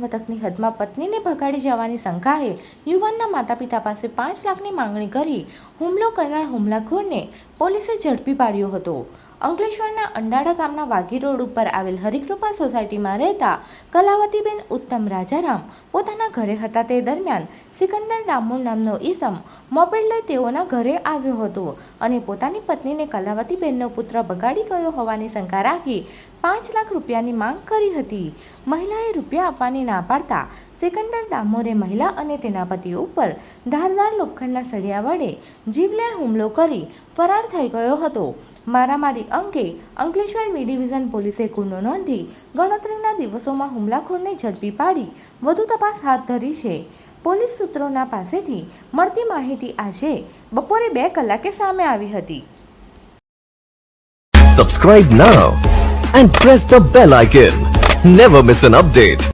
મથકની હદમાં પત્નીને ભગાડી જવાની શંકાએ યુવાનના માતા પિતા પાસે 5 લાખની માંગણી કરી હુમલો કરનાર હુમલાખોરને પોલીસે ઝડપી પાડ્યો હતો. અંકલેશ્વરના અંડાળા ગામના વાઘી રોડ ઉપર આવેલ હરિકૃપા સોસાયટીમાં રહેતા કલાવતીબેન ઉત્તમ રાજારામ પોતાના ઘરે હતા. તે દરમિયાન સિકંદર ડામોર નામનો ઈસમ મોપેડ લઈ તેઓના ઘરે આવ્યો હતો અને પોતાની પત્નીને કલાવતીબેનનો પુત્ર બગાડી ગયો હોવાની શંકા રાખી 5 લાખ રૂપિયાની માંગ કરી હતી. મહિલાએ રૂપિયા આપવાની ના પાડતા સિકંદર ડામોરે મહિલા અને તેના પતિ ઉપર ધારદાર લોખંડના સળિયા વડે જીવલેણ હુમલો કરી ફરાર થઈ ગયો હતો. મારામારી અંગે અંકલેશ્વર બી ડિવિઝન પોલીસે ગુનો નોંધી ગણતરીના દિવસોમાં હુમલાખોરને ઝડપી પાડી વધુ તપાસ હાથ ધરી છે. પોલીસ સૂત્રોના પાસેથી મળતી માહિતી આજે બપોરે 2 કલાકે સામે આવી હતી. Subscribe now and press the bell icon. Never miss an update.